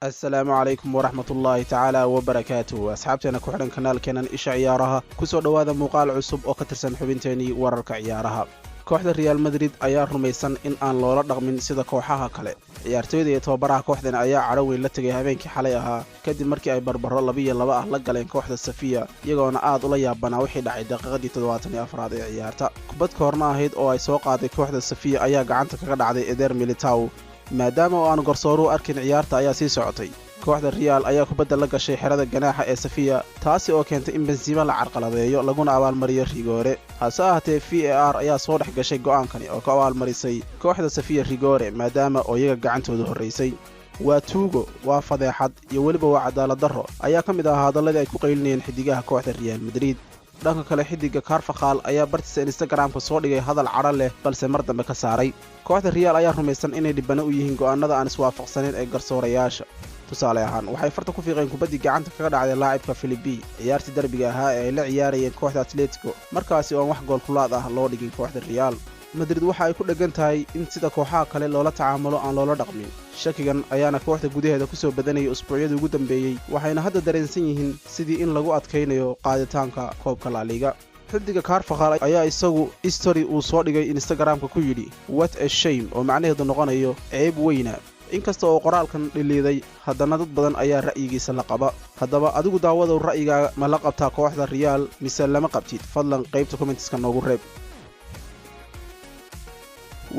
السلام عليكم ورحمة الله تعالى وبركاته. أصحابتنا كحرن كنال كنان إيش عيارها كسو دوادا مقال عصب أو كترسن حبنتيني وررك عيارها. kooxda Real Madrid ayaa rumaysan in aan loola dhaqmin sida kooxaha kale. ciyaartoyda iyo tababaraha kooxdan ayaa caraweyn la tagay habeenkii xalay ahaa kadib markii ay barbaro 2-2 ah la galeen kooxda Sevilla iyagoona aad ula yaabanaa wixii dhacay daqiiqadii 74 ee ciyaarta. kubad koorna ahayd oo ay soo qaaday kooxda Sevilla ayaa gacanta kaga dhacday Eder Militao maadaama oo aan garsooruhu arkin ciyaarta ayaa sii socotay. kooxda Real ayaa kubadda la gashay xerada ganaaxa ee Sevilla taasi oo keentay in Benzema la carqaladeeyo laguna abaalmariyo Rigore. hase ahaatee VAR ayaa soo dhex gashay go'aankani oo ka abaalmarisay kooxda Sevilla Rigore maadaama oo iyaga gacantooda horeysay. waa tuugo, waa fadeexad iyo weliba waa cadaalad darro ayaa ka mid ahaa hadalladii ay ku qaylinayeen xidigaha kooxda Real Madrid. dhanka kale xidiga Carvajal ayaa bartiisa Instagram-ka soo dhigay hadal cadho leh balse mar dambe ka saaray. kooxda Real ayaa rumaysan inay dhibano u yihiin go'aanada aan iswaafaqsaneyn ee garsoorayaasha. tusaale ahaan waxay farta ku fiiqeen kubaddii gacanta kaga dhacday laacibka Filipe ciyaartii darbiga ahaa ee ay la ciyaarayeen kooxda Atletico markaasi oo wax gool kulaad ah loo dhigin kooxda Real Madrid. waxa ay ku dhagan tahay in sida kooxaha kale loola tacaamulo aan loola dhaqmin. shakigan ayaana kooxda gudaheeda ku soo badanayay usbuucyadii ugu dambeeyay waxayna hadda dareensan yihiin sidii in lagu adkaynayo qaaditaanka koobka La Liga. xidiga Carvajal ayaa isagu history uu soo dhigay Instagram-ka ku yidhi what a shame oo macnaheedu noqonayo ceeb weyna. inkasta oo qoraalkan dhiliiday haddana dad badan ayaa ra'yigiisa la qaba. haddaba adigu daawadow ra'yigaaga ma la qabtaa kooxda Real mise lama qabtid? fadlan qaybta comments-ka noogu reeb.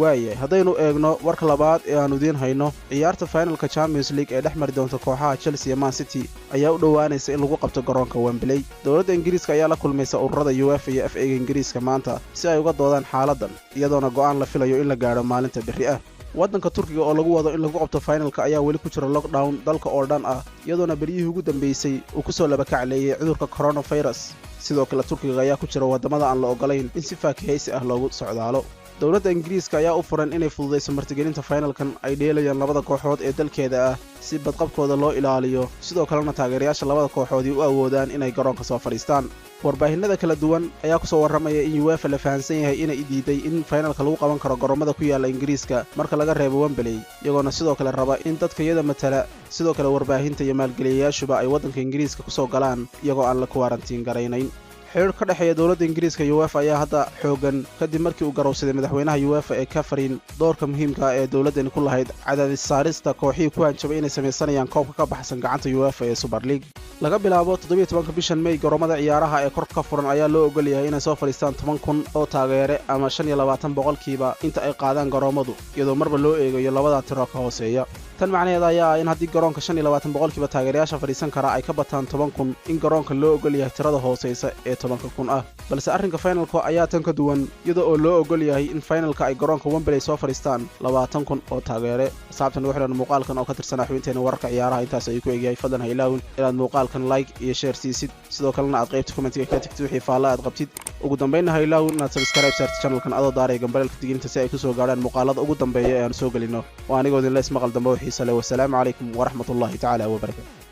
waayahay haddaynu eegno warka labaad ee aanu idiin hayno ciyaarta finalka Champions League ee dhex mari doonta kooxaha Chelsea iyo Man City ayaa u dhowaanaysa in lagu qabto garoonka Wembley. dowladda Ingiriiska ayaa la kulmaysa ururada UEFA iyo FA ga Ingiriiska maanta si ay uga doodaan xaaladdan iyadoona go'aan la filayo in la gaadho maalinta berri ah. waddanka Turkiga oo lagu wado in lagu qabto finalka ayaa weli ku jira lockdown dalka oo dhan ah iyadoona beryihii ugu dambeysay uu ku soo laba kacleeyay cudurka coronavirus. sidoo kale Turkiga ayaa ku jira wadamada aan la ogolayn in si faakihaysi ah loogu socdaalo. dowladda Ingiriiska ayaa u furan inay fududeyso martigelinta finalkan ay dheelayaan labada kooxood ee dalkeeda ah si badqabkooda loo ilaaliyo sidoo kalena taageerayaasha labada kooxood u awoodaan inay garoonka soo fadhiistaan. warbaahinada kala duwan ayaa ku soo warramaya in UEFA la fahansan yahay inay diiday in finalka lagu qaban karo garoomada ku yaala Ingiriiska marka laga reebo Wembley iyagoona sidoo kale raba in dadka iyada matala sidoo kale warbaahinta iyo maalgeliyayaashuba ay waddanka Ingiriiska ku soo galaan iyagoo aan la kuwarantiin garaynayn. xiriir ka dhexeeya dowladda Ingiriiska iyo UEFA ayaa hadda xoogan kadib markii uu garowsaday madaxweynaha UEFA ee Kafarin doorka muhiimka ah ee dowladdan ku lahayd cadaadis saarista kooxihii ku hanjabay inay samaysanayaan koobka ka baxsan gacanta UEFA ee Super League. laga bilaabo 17 bishan May garoomada ciyaaraha ee kor ka furan ayaa loo ogol yahay inay soo fadhiistaan 10,000 oo taageere ama 25% inta ay qaadaan garoomadu iyadoo marba loo eegayo labada tiro ka hooseeya. tan macnaheedu ayaa in haddii garoonka 25% taageerayaasha fadhiisan kara ay ka bataan 10,000 in garoonka loo ogol yahay tirada hooseysa ee 10,000 ah. balse arrinka finalka ayaa tan ka duwan iyadoo oo loo ogol yahay in finalka ay garoonka Wembley soo fadhiistaan 20,000 oo taageere. asxaabtan waxaan muuqaalkan oo ka tirsan xubinteena wararka ciyaaraha intaas ay ku eegayay. fadlan ha ilaawin inaad muuqaalkan like iyo share siisid sidoo kalena aad qaybta comment-ka ka tagtid wixii faalla aad qabtid. ugu dambeynna ha ilaawin inaad subscribe saartid channelkan adoo daaray gambalelka digniinta si ay ku soo gaaraan muuqaalada ugu dambeeya ee aan soo gelino. waa anigoo idin lees maqal dambe oo xiiso leh. wassalaamu calaykum waraxmatullaahi tacaala wabarakaatu.